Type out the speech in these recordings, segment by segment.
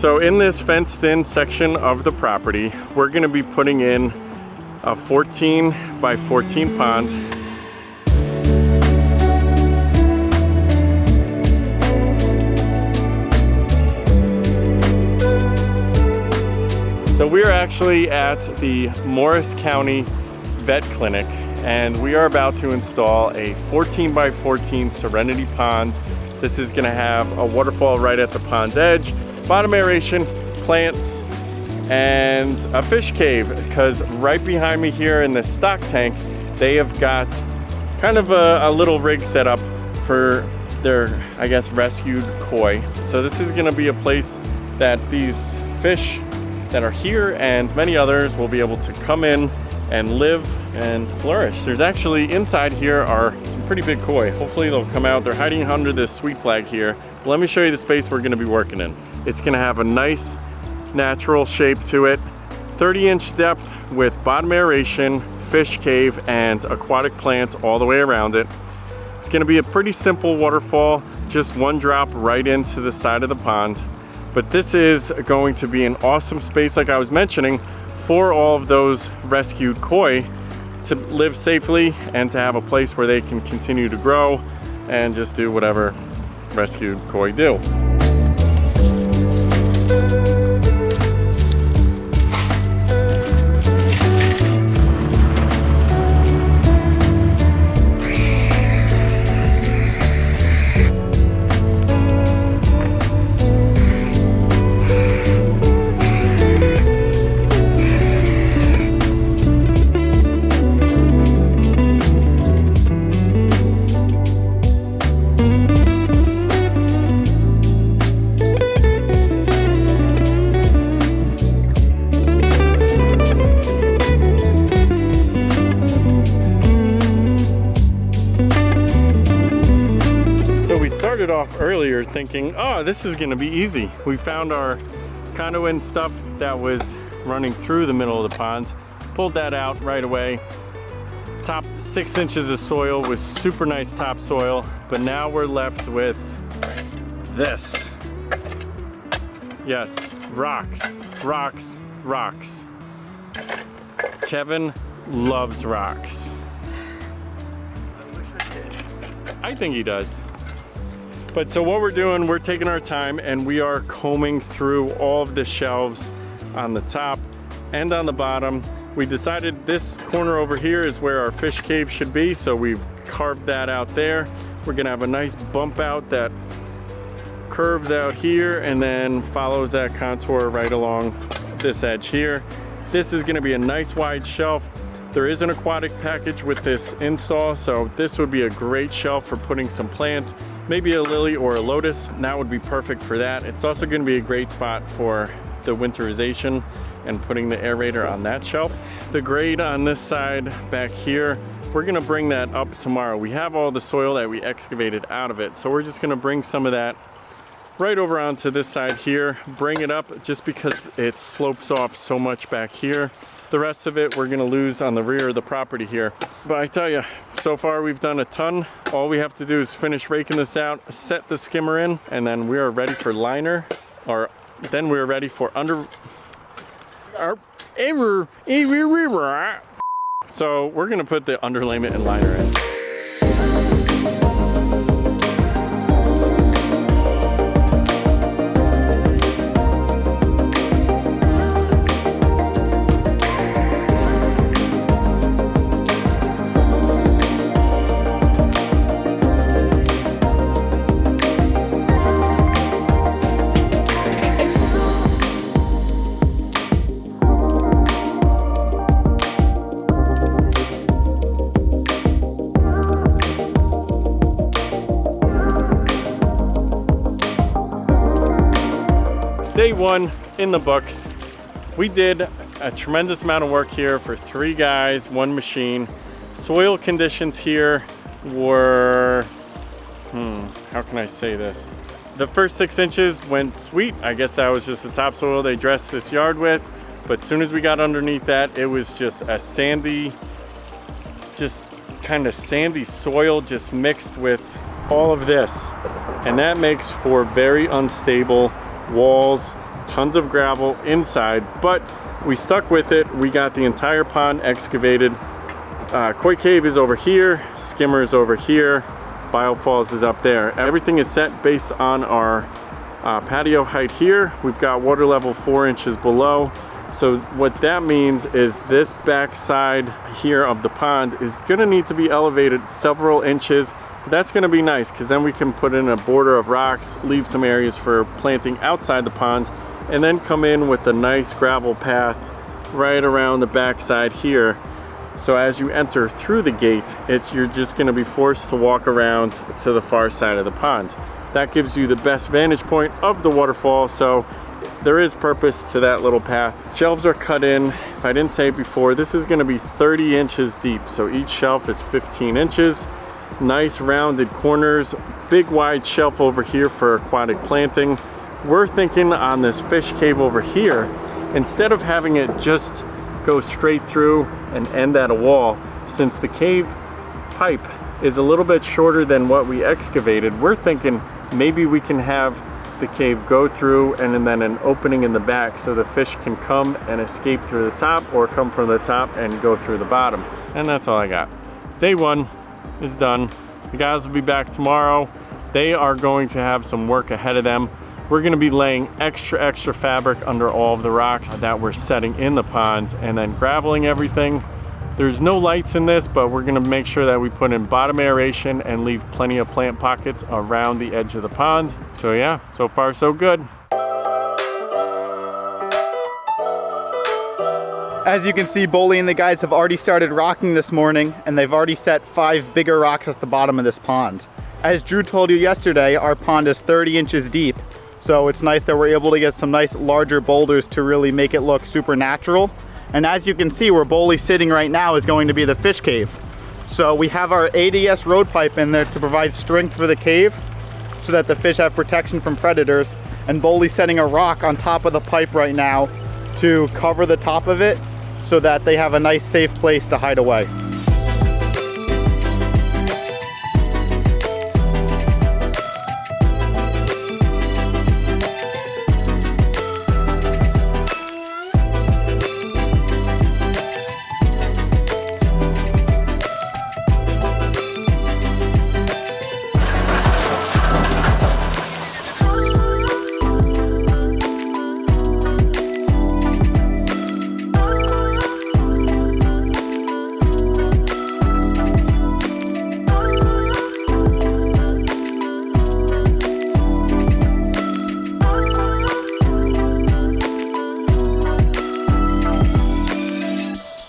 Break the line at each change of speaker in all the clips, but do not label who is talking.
So in this fenced in section of the property, we're gonna be putting in a 14 by 14 pond. So we're actually at the Morris County Vet Clinic, and we are about to install a 14 by 14 Serenity Pond. This is gonna have a waterfall right at the pond's edge, bottom aeration, plants, and a fish cave, because right behind me here in the stock tank, they have got kind of a little rig set up for their, I guess, rescued koi. So this is gonna be a place that these fish that are here and many others will be able to come in and live and flourish. There's actually, inside here are some pretty big koi. Hopefully they'll come out. They're hiding under this sweet flag here. Let me show you the space we're gonna be working in. It's gonna have a nice natural shape to it, 30-inch depth with bottom aeration, fish cave, and aquatic plants all the way around it. It's gonna be a pretty simple waterfall, just one drop right into the side of the pond. But this is going to be an awesome space, like I was mentioning, for all of those rescued koi to live safely and to have a place where they can continue to grow and just do whatever rescued koi do. Off earlier thinking, oh, this is gonna be easy. We found our conduit stuff that was running through the middle of the pond, pulled that out right away. Top 6 inches of soil was super nice topsoil, but now we're left with this. Yes, rocks, rocks, rocks. Kevin loves rocks. I think he does. But so what we're doing, we're taking our time and we are combing through all of the shelves on the top and on the bottom. We decided this corner over here is where our fish cave should be, so we've carved that out there. We're gonna have a nice bump out that curves out here and then follows that contour right along this edge here. This is gonna be a nice wide shelf. There is an aquatic package with this install, so this would be a great shelf for putting some plants. Maybe a lily or a lotus, and that would be perfect for that. It's also gonna be a great spot for the winterization and putting the aerator on that shelf. The grade on this side back here, we're gonna bring that up tomorrow. We have all the soil that we excavated out of it, so we're just gonna bring some of that right over onto this side here, bring it up just because it slopes off so much back here. The rest of it we're gonna lose on the rear of the property here. But I tell you, so far we've done a ton. All we have to do is finish raking this out, set the skimmer in, and then we are ready for liner, or then we're ready for so we're gonna put the underlayment and liner in. Day one in the books. We did a tremendous amount of work here for 3 guys, 1 machine. Soil conditions here were, how can I say this? The first 6 inches went sweet. I guess that was just the topsoil they dressed this yard with. But as soon as we got underneath that, it was just a sandy, just kind of sandy soil just mixed with all of this. And that makes for very unstable walls, tons of gravel inside, but we stuck with it. We got the entire pond excavated. Koi cave is over here, skimmer is over here, biofalls is up there. Everything is set based on our patio height here. We've got water level 4 inches below. So what that means is this back side here of the pond is gonna need to be elevated several inches. But that's gonna be nice because then we can put in a border of rocks, leave some areas for planting outside the pond, and then come in with a nice gravel path right around the back side here. So as you enter through the gate, you're just gonna be forced to walk around to the far side of the pond. That gives you the best vantage point of the waterfall, so there is purpose to that little path. Shelves are cut in. If I didn't say it before, this is gonna be 30 inches deep, so each shelf is 15 inches. Nice rounded corners, big wide shelf over here for aquatic planting. We're thinking on this fish cave over here, instead of having it just go straight through and end at a wall, since the cave pipe is a little bit shorter than what we excavated, we're thinking maybe we can have the cave go through and then an opening in the back so the fish can come and escape through the top, or come from the top and go through the bottom. And that's all I got. Day 1 is done. The guys will be back tomorrow. They are going to have some work ahead of them. We're gonna be laying extra fabric under all of the rocks that we're setting in the pond and then graveling everything. There's no lights in this, but we're gonna make sure that we put in bottom aeration and leave plenty of plant pockets around the edge of the pond. So yeah, so far so good.
As you can see, Boley and the guys have already started rocking this morning, and they've already set 5 bigger rocks at the bottom of this pond. As Drew told you yesterday, our pond is 30 inches deep. So it's nice that we're able to get some nice larger boulders to really make it look super natural. And as you can see, where Boley's sitting right now is going to be the fish cave. So we have our ADS road pipe in there to provide strength for the cave so that the fish have protection from predators. And Boley's setting a rock on top of the pipe right now to cover the top of it so that they have a nice safe place to hide away.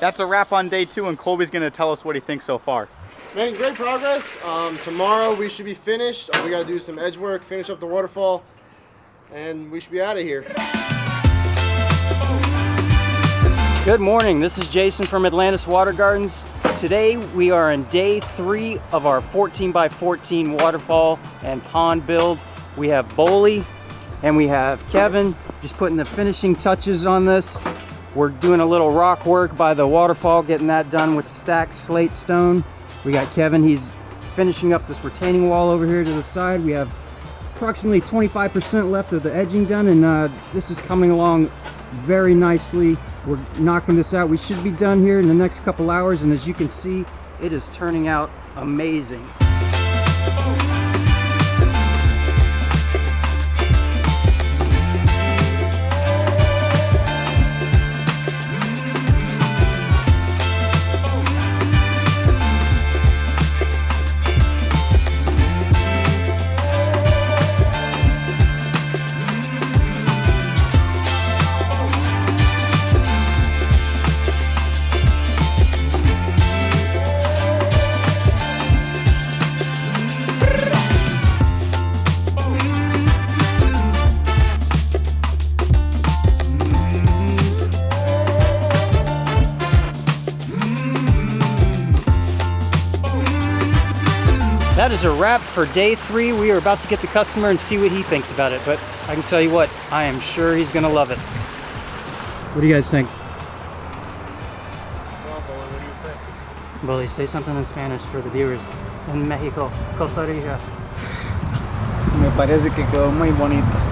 That's a wrap on day 2, and Colby's gonna tell us what he thinks so far.
Man, great progress. Tomorrow we should be finished. We gotta do some edge work, finish up the waterfall, and we should be out of here.
Good morning, this is Jason from Atlantis Water Gardens. Today we are on day 3 of our 14 by 14 waterfall and pond build. We have Boley and we have Kevin just putting the finishing touches on this. We're doing a little rock work by the waterfall, getting that done with stacked slate stone. We got Kevin, he's finishing up this retaining wall over here to the side. We have approximately 25% left of the edging done, and this is coming along very nicely. We're knocking this out. We should be done here in the next couple hours, and as you can see, it is turning out amazing. That is a wrap for day 3. We are about to get the customer and see what he thinks about it, but I can tell you what, I am sure he's gonna love it. What do you guys think?
Well, Boley, what do you think?
Boley, say something in Spanish for the viewers in Mexico, Costa Rica.
Me parece que quedó muy bonito.